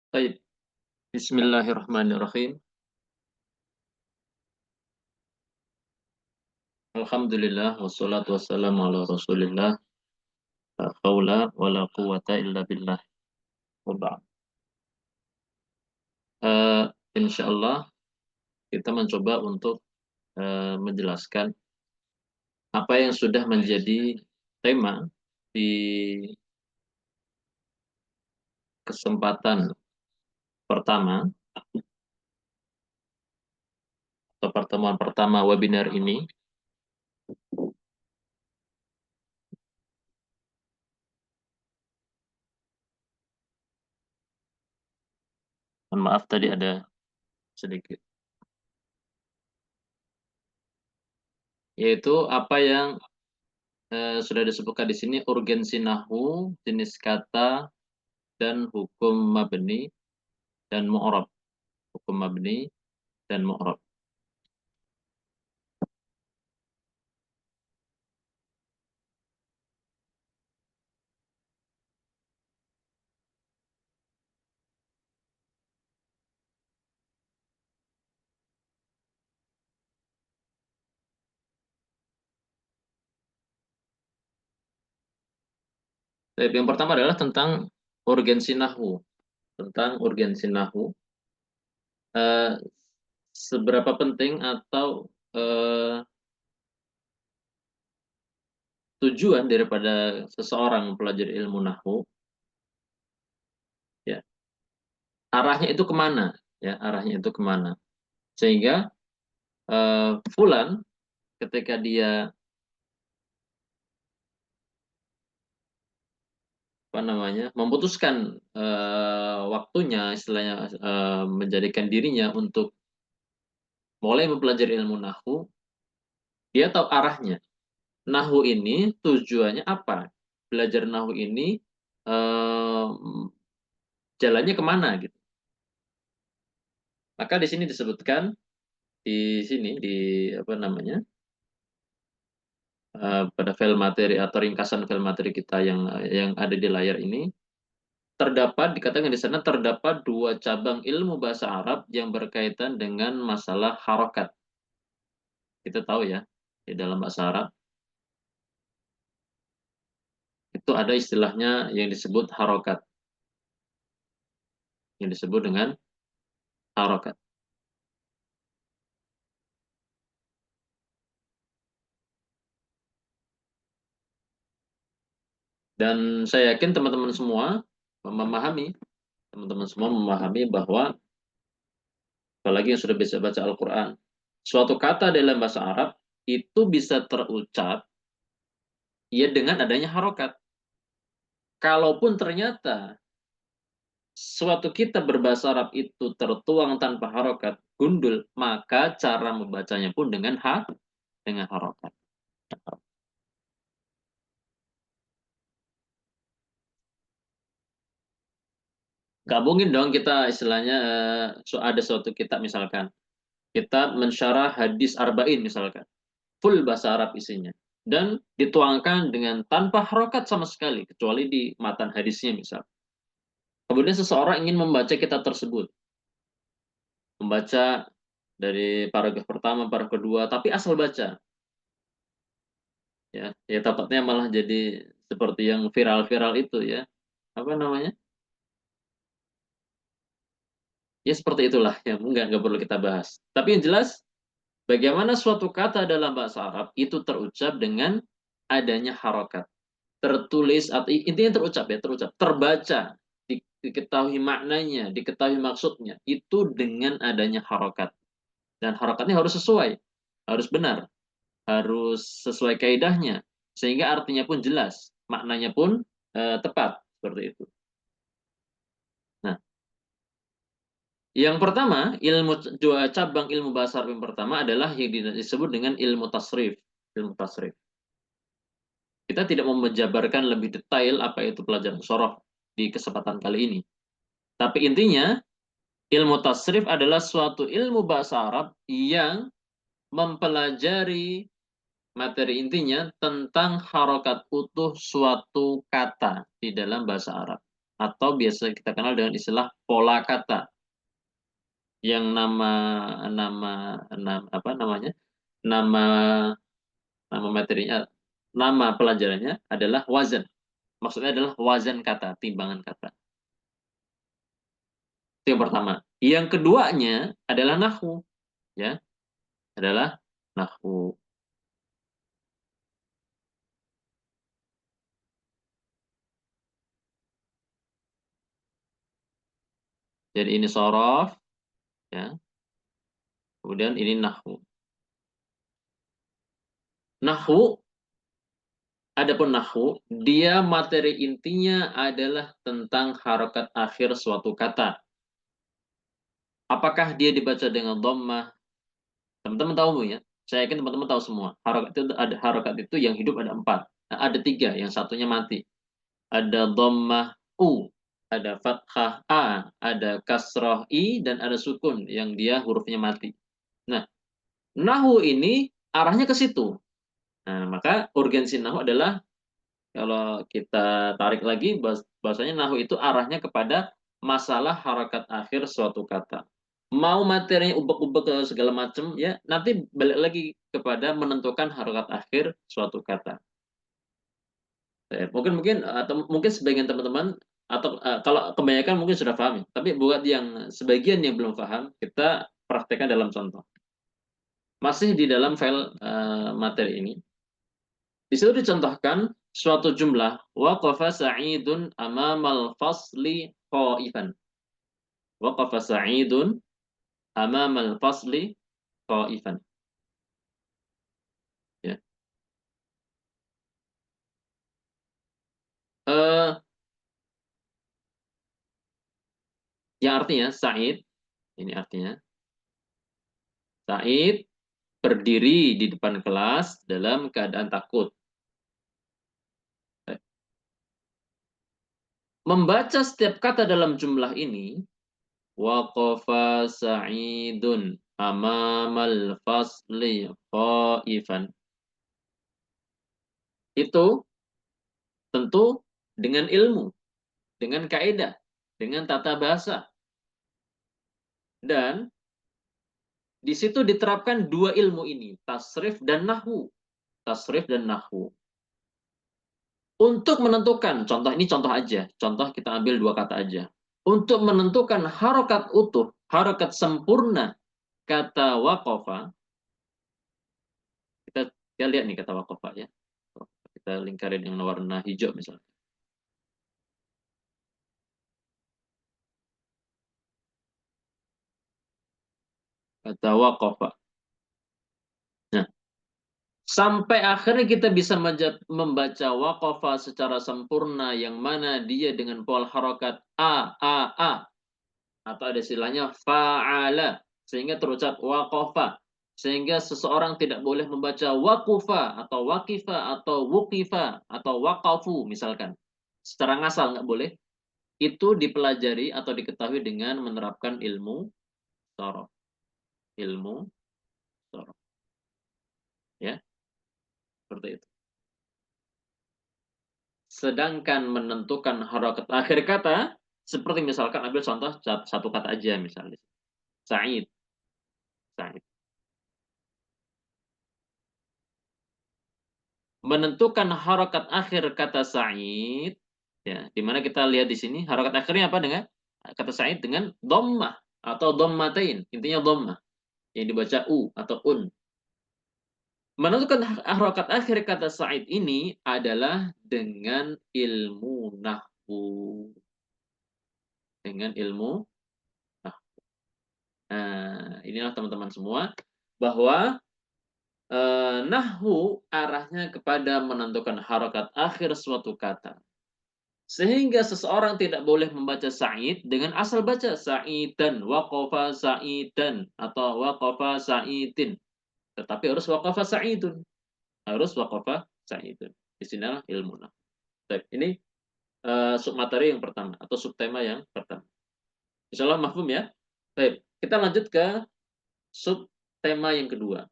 Baik, Bismillahirrahmanirrahim. Alhamdulillah, wassalatu wassalamu ala rasulillah. La hawla wa la quwata illa billah. Wa ba'd. Eh, Insyaallah kita mencoba untuk menjelaskan apa yang sudah menjadi tema di kesempatan pertama atau pertemuan pertama webinar ini. Mohon maaf tadi ada sedikit. Yaitu apa yang sudah disebutkan di sini, urgensi nahwu, jenis kata, dan hukum mabni dan mu'rab. Hukum mabni dan mu'rab. Baik, yang pertama adalah tentang urgensi nahwu. Tentang urgensi nahwu. Eh, Seberapa penting atau tujuan daripada seseorang mempelajari ilmu nahwu, ya, arahnya itu kemana? Ya, arahnya itu kemana? Sehingga Fulan ketika dia apa namanya memutuskan waktunya, istilahnya menjadikan dirinya untuk mulai mempelajari ilmu nahwu, dia tahu arahnya. Nahwu ini tujuannya apa? Belajar nahwu ini eh, jalannya kemana gitu. Maka di sini disebutkan, di sini di apa namanya pada file materi atau ringkasan file materi kita yang ada di layar ini, terdapat, dikatakan di sana terdapat dua cabang ilmu bahasa Arab yang berkaitan dengan masalah harokat. Kita tahu ya, di dalam bahasa Arab itu ada istilahnya yang disebut harokat, yang disebut dengan harokat. Dan saya yakin teman-teman semua memahami, teman-teman semua memahami bahwa, apalagi yang sudah bisa baca Al-Quran, suatu kata dalam bahasa Arab itu bisa terucap ya dengan adanya harokat. Kalaupun ternyata suatu kitab berbahasa Arab itu tertuang tanpa harokat, gundul, maka cara membacanya pun dengan harokat. Gak mungkin dong kita istilahnya ada suatu kitab misalkan, kitab mensyarah hadis arba'in misalkan, full bahasa Arab isinya, dan dituangkan dengan tanpa harokat sama sekali, kecuali di matan hadisnya misal. Kemudian seseorang ingin membaca kitab tersebut, membaca dari paragraf pertama, paragraf kedua, tapi asal baca, ya tampaknya malah jadi seperti yang viral-viral itu ya, apa namanya, ya seperti itulah yang nggak perlu kita bahas. Tapi yang jelas, bagaimana suatu kata dalam bahasa Arab itu terucap dengan adanya harokat, tertulis atau intinya terucap, ya terucap, terbaca, diketahui maknanya, diketahui maksudnya itu dengan adanya harokat. Dan harokatnya harus sesuai, harus benar, harus sesuai kaidahnya, sehingga artinya pun jelas, maknanya pun tepat, seperti itu. Nah, yang pertama, dua cabang ilmu bahasa Arab yang pertama adalah yang disebut dengan ilmu tasrif. Ilmu tasrif. Kita tidak mau menjabarkan lebih detail apa itu pelajaran sorof di kesempatan kali ini. Tapi intinya, ilmu tasrif adalah suatu ilmu bahasa Arab yang mempelajari materi intinya tentang harokat utuh suatu kata di dalam bahasa Arab. atau biasa kita kenal dengan istilah pola kata, yang nama nama apa namanya, nama nama materinya, nama pelajarannya adalah wazan. Maksudnya adalah wazan kata, timbangan kata. Itu yang pertama. Yang keduanya adalah nahwu, ya, adalah nahwu. Jadi ini sorof, ya, kemudian ini nahwu. Nahwu, adapun nahwu, dia materi intinya adalah tentang harokat akhir suatu kata. Apakah dia dibaca dengan dhammah? Teman-teman tahu ya? Saya yakin teman-teman tahu semua. Harokat itu ada, harokat itu yang hidup ada 4. Nah, ada 3, yang satunya mati. Ada dhammah u, ada fathah a, ada kasrah i, dan ada sukun yang dia hurufnya mati. Nah, nahwu ini arahnya ke situ. Nah, maka urgensi nahwu adalah, kalau kita tarik lagi, bahasanya nahwu itu arahnya kepada masalah harokat akhir suatu kata. Mau materinya ubek-ubek ke segala macam, ya nanti balik lagi kepada menentukan harokat akhir suatu kata. Mungkin mungkin atau mungkin sebagian teman-teman, atau kalau kebanyakan mungkin sudah paham, tapi buat yang sebagian yang belum paham, kita praktekkan dalam contoh. Masih di dalam file materi ini, di situ dicontohkan suatu jumlah, waqafa Sa'idun amamal fasli qaifan. Waqafa Sa'idun amamal fasli qaifan. Ya. Eh, yang artinya Sa'id, ini artinya Sa'id berdiri di depan kelas dalam keadaan takut. Membaca setiap kata dalam jumlah ini, waqafa Sa'idun amamal fasli qaifan. Itu tentu dengan ilmu, dengan kaidah, dengan tata bahasa. Dan di situ diterapkan dua ilmu ini, tasrif dan nahwu. Tasrif dan nahwu. Untuk menentukan, contoh ini contoh aja, contoh kita ambil dua kata aja. Untuk menentukan harokat utuh, harokat sempurna kata waqafa, kita lihat nih kata waqafa ya. Kita lingkarin yang warna hijau misalnya. Kata waqafa. Nah, sampai akhirnya kita bisa membaca waqafa secara sempurna, yang mana dia dengan pola harokat a, atau ada istilahnya fa'ala, sehingga terucap waqafa, sehingga seseorang tidak boleh membaca waqufa atau waqifa atau wuqifa atau waqafu misalkan. Secara ngasal nggak boleh. Itu dipelajari atau diketahui dengan menerapkan ilmu sorof. Ilmu sorof. Ya, seperti itu. Sedangkan menentukan harokat akhir kata, seperti misalkan ambil contoh satu kata aja misalnya. Sa'id. Sa'id. Menentukan harokat akhir kata Sa'id, ya, di mana kita lihat di sini harokat akhirnya apa dengan kata Sa'id dengan dhammah atau dhammatain, intinya dhammah yang dibaca u atau un. Menentukan harokat akhir kata Sa'id ini adalah dengan ilmu nahwu, dengan ilmu nahwu. Nah, inilah teman-teman semua, bahwa nahwu arahnya kepada menentukan harokat akhir suatu kata. Sehingga seseorang tidak boleh membaca Sa'id dengan asal baca Sa'idan, waqafa Sa'idan, atau waqafa Sa'idin. Tetapi harus waqafa Sa'idun. Harus waqafa Sa'idun. Disinilah ilmu nahwu. Baik, ini submateri yang pertama, atau subtema yang pertama. Insyaallah mahfum ya. Baik, kita lanjut ke subtema yang kedua.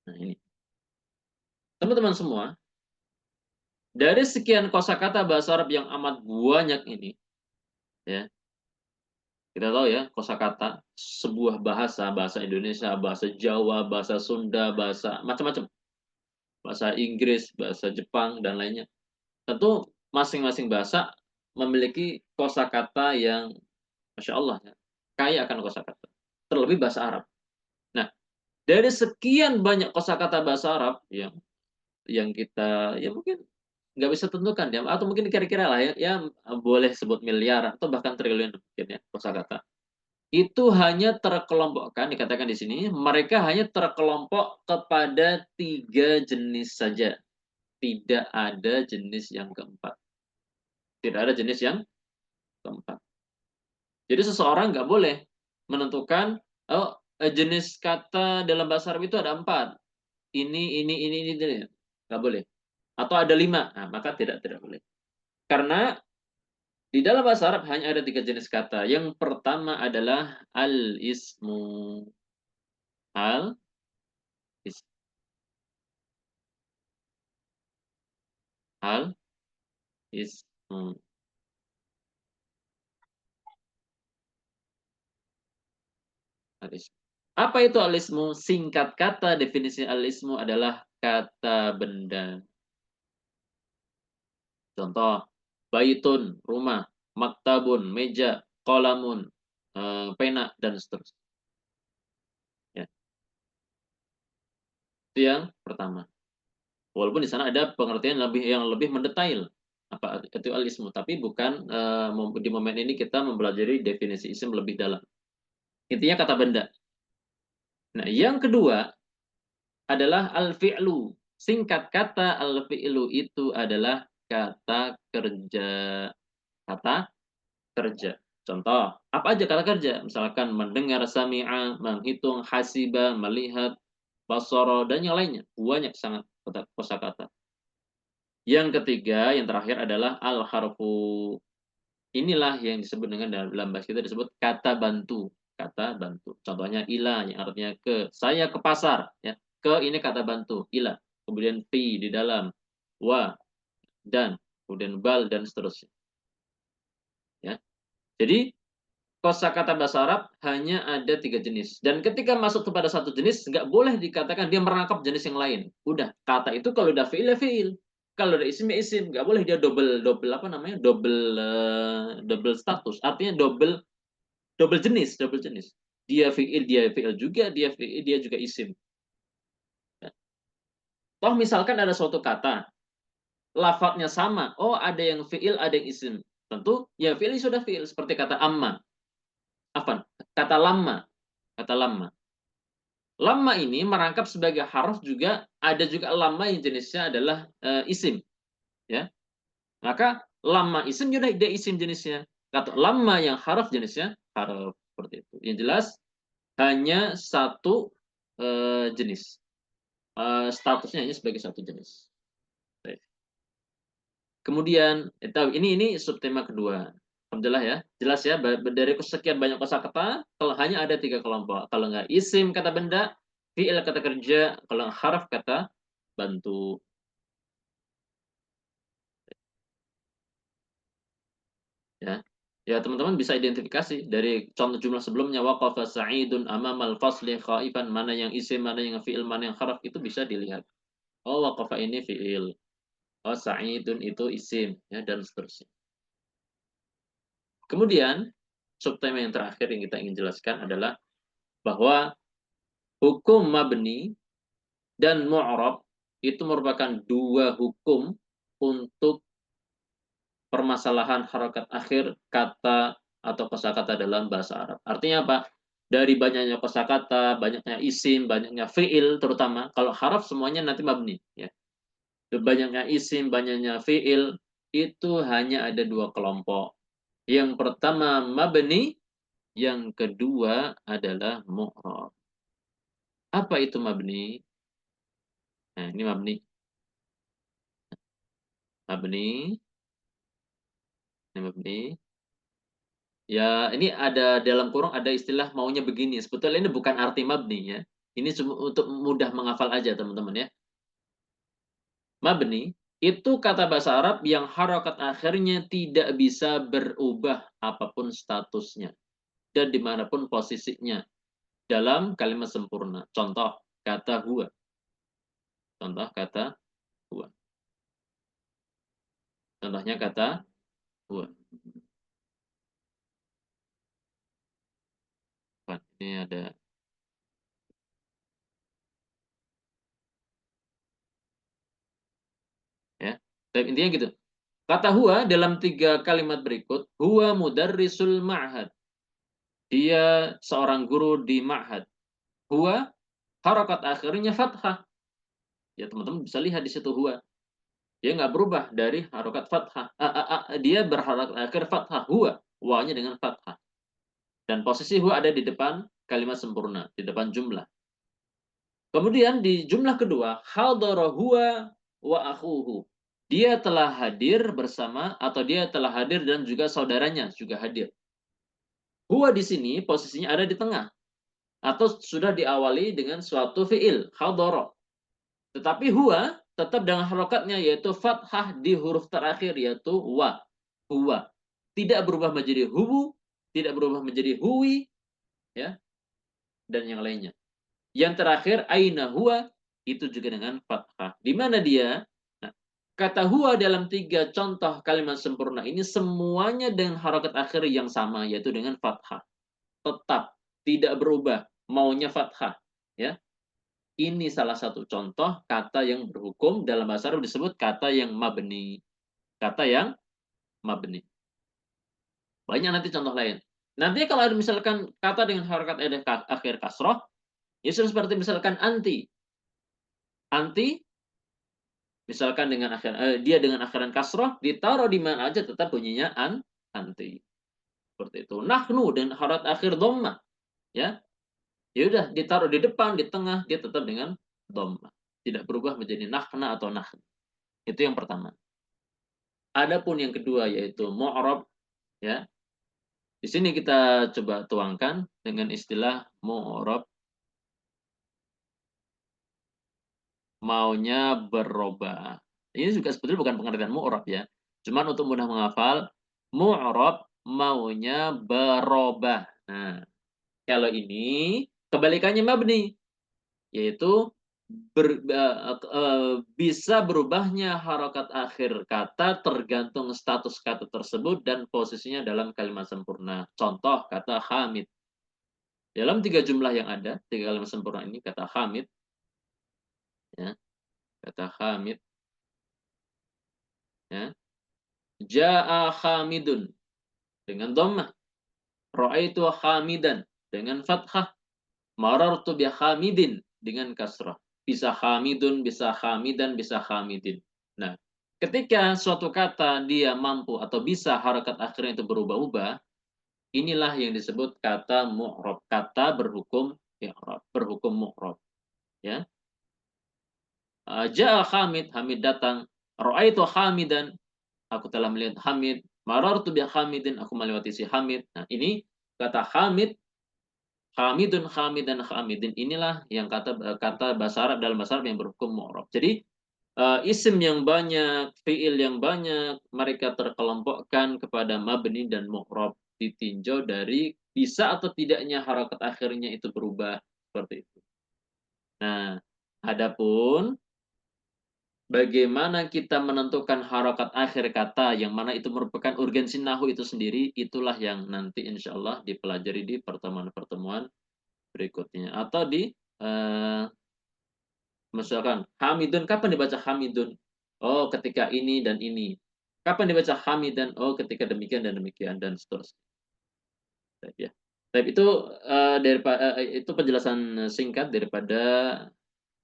Nah, ini. Teman-teman semua, Dari sekian kosakata bahasa Arab yang amat banyak ini, ya, kita tahu ya, kosakata sebuah bahasa, bahasa Indonesia, bahasa Jawa, bahasa Sunda, bahasa macam-macam, bahasa Inggris, bahasa Jepang dan lainnya. Tentu masing-masing bahasa memiliki kosakata yang Masya Allah ya, kaya akan kosakata. Terlebih bahasa Arab. Nah, dari sekian banyak kosakata bahasa Arab yang kita ya mungkin nggak bisa tentukan ya, atau mungkin kira-kira lah ya, ya boleh sebut miliar atau bahkan triliun mungkin ya kosakata. Itu hanya terkelompokkan, dikatakan di sini, mereka hanya terkelompok kepada 3 jenis saja. Tidak ada jenis yang keempat. Tidak ada jenis yang keempat. Jadi seseorang nggak boleh menentukan, oh jenis kata dalam bahasa Arab itu ada 4. Ini, nggak boleh. Atau ada 5, nah, maka tidak boleh. Karena di dalam bahasa Arab hanya ada 3 jenis kata. Yang pertama adalah al-ismu. Al-ismu. Al-ismu. Al-ismu. Apa itu al-ismu? Singkat kata definisi al-ismu adalah kata benda. Contoh, baitun, rumah, maktabun, meja, kolamun, pena, dan seterusnya. Ya, itu yang pertama. Walaupun di sana ada pengertian yang lebih mendetail apa itu al-ismu, tapi bukan di momen ini kita mempelajari definisi isim lebih dalam. Intinya kata benda. Nah, yang kedua adalah al-fi'lu. Singkat kata al-fi'lu itu adalah kata kerja. Kata kerja. Contoh, apa aja kata kerja? Misalkan mendengar, sami'a, menghitung, hasiba, melihat, basara, dan yang lainnya. Banyak sangat kosakata. Yang ketiga, yang terakhir adalah al-harfu. Inilah yang disebut dengan dalam bahasa kita disebut kata bantu. Kata bantu. Contohnya ila yang artinya ke. Saya ke pasar. Ya. Ke ini kata bantu. Ila. Kemudian fi di dalam. Wa. Dan. Kemudian bal dan seterusnya. Ya. Jadi kosakata bahasa Arab hanya ada 3 jenis. Dan ketika masuk kepada satu jenis, nggak boleh dikatakan dia merangkap jenis yang lain. Udah, kata itu kalau udah fi'il ya fi'il. Kalau udah isim ya isim. Nggak boleh dia double double apa namanya? Double status. Artinya double double jenis, double jenis. Dia fi'il juga, dia fi'il, dia juga isim. Toh misalkan ada suatu kata, lafadznya sama. Oh, ada yang fi'il, ada yang isim. Tentu ya fi'il sudah fi'il seperti kata amma. Apa? Kata lama, kata lama. Lama ini merangkap sebagai harf juga ada juga lama yang jenisnya adalah isim, ya. Maka lama isim juga dia isim jenisnya. Kata lama yang harf jenisnya harf seperti itu. Yang jelas hanya satu jenis. Statusnya hanya sebagai satu jenis. Kemudian ini subtema kedua. Alhamdulillah ya. Jelas ya dari sekian banyak kosakata kalau hanya ada 3 kelompok. Kalau nggak isim kata benda, fi'il kata kerja, kalau harf kata bantu. Ya. Ya teman-teman bisa identifikasi dari contoh jumlah sebelumnya waqafa sa'idun amamal fasli khaifan, mana yang isim, mana yang fi'il, mana yang harf itu bisa dilihat. Oh, waqafa ini fi'il. Oh, sa'idun itu isim ya dan seterusnya. Kemudian subtema yang terakhir yang kita ingin jelaskan adalah bahwa hukum mabni dan mu'rab itu merupakan 2 hukum untuk permasalahan harokat akhir kata atau kosakata dalam bahasa Arab. Artinya apa? Dari banyaknya kosakata, banyaknya isim, banyaknya fiil terutama. Kalau haraf semuanya nanti mabni. Ya. Banyaknya isim, banyaknya fiil itu hanya ada 2 kelompok. Yang pertama mabni, yang kedua adalah mu'rab. Apa itu mabni? Nah, ini mabni. Mabni, ini mabni. Ya, ini ada dalam kurung ada istilah maunya begini. Sebetulnya ini bukan arti mabni ya. Ini cuma untuk mudah menghafal aja teman-teman ya. Mabni Itu kata bahasa Arab yang harokat akhirnya tidak bisa berubah apapun statusnya dan dimanapun posisinya dalam kalimat sempurna. Contoh kata huwa. Contoh kata huwa. Contohnya kata huwa. Ini ada ya. Tapi intinya gitu. Kata huwa dalam 3 kalimat berikut, huwa mudarrisul ma'had. Dia seorang guru di ma'had. Huwa harakat akhirnya fathah. Ya teman-teman bisa lihat di situ huwa. Dia nggak berubah dari harokat fathah. Dia berharakat akhir fathah huwa. Wa-nya dengan fathah. Dan posisi huwa ada di depan kalimat sempurna, di depan jumlah. Kemudian di jumlah kedua, hadara huwa wa akhuhu. Dia telah hadir bersama atau dia telah hadir dan juga saudaranya juga hadir. Huwa di sini posisinya ada di tengah atau sudah diawali dengan suatu fiil, hadara. Tetapi huwa tetap dengan harokatnya yaitu fathah di huruf terakhir yaitu wa. Huwa. Tidak berubah menjadi huwu, tidak berubah menjadi huwi, ya, dan yang lainnya. Yang terakhir aina huwa itu juga dengan fathah. Di mana dia? Nah, kata huwa dalam 3 contoh kalimat sempurna ini semuanya dengan harokat akhir yang sama yaitu dengan fathah. Tetap tidak berubah, maunya fathah, ya. Ini salah satu contoh kata yang berhukum dalam bahasa Arab disebut kata yang mabni. Kata yang mabni. Banyak nanti contoh lain. Nanti kalau ada misalkan kata dengan harokat akhir kasroh, ya seperti misalkan anti. Anti, misalkan dengan dia dengan akhiran kasroh, ditaruh di mana aja tetap bunyinya anti. Seperti itu. Nahnu dengan harokat akhir dhammah, ya. Ya udah ditaruh di depan, di tengah, dia tetap dengan dhammah. Tidak berubah menjadi nahna atau nahn. Itu yang pertama. Adapun yang kedua yaitu mu'rab, ya. Di sini kita coba tuangkan dengan istilah mu'rab maunya berubah. Ini juga sebetulnya bukan pengertian mu'rab ya. Cuman untuk mudah menghafal, mu'rab maunya berubah. Nah, kalau ini kebalikannya mabni, yaitu bisa berubahnya harokat akhir kata tergantung status kata tersebut dan posisinya dalam kalimat sempurna. Contoh kata Hamid. Dalam 3 jumlah yang ada, 3 kalimat sempurna ini kata Hamid, ya, kata Hamid, ya, Ja'a Hamidun dengan dhammah, Ra'aitu Hamidan dengan fathah, Marartu bi Hamidin dengan kasrah. Bisa Hamidun, bisa Hamidan, bisa Hamidin. Nah, ketika suatu kata dia mampu atau bisa harakat akhirnya itu berubah-ubah, inilah yang disebut kata mu'rab, kata berhukum i'rab, berhukum mu'rab, ya. Ja'a Hamid, Hamid datang. Ra'aitu Hamidan, aku telah melihat Hamid. Marartu bi Hamidin, aku melewati si Hamid. Nah, ini kata Hamid, Hamidun, Hamidan, Hamidin. Inilah yang kata bahasa Arab dalam bahasa Arab yang berhukum mu'rab. Jadi isim yang banyak, fiil yang banyak, mereka terkelompokkan kepada mabni dan mu'rab ditinjau dari bisa atau tidaknya harakat akhirnya itu berubah seperti itu. Nah, adapun bagaimana kita menentukan harokat akhir kata yang mana itu merupakan urgensi nahu itu sendiri, itulah yang nanti insya Allah dipelajari di pertemuan-pertemuan berikutnya. Atau di, misalkan Hamidun, kapan dibaca Hamidun? Oh, ketika ini dan ini. Kapan dibaca Hamidan? Oh, ketika demikian dan demikian dan seterusnya. Baik ya. Baik itu itu penjelasan singkat daripada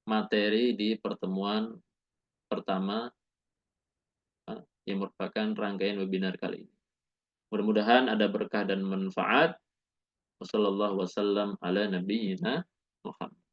materi di pertemuan pertama yang merupakan rangkaian webinar kali ini. Mudah-mudahan ada berkah dan manfaat. Wassallallahu wasallam ala nabiyyina Muhammad.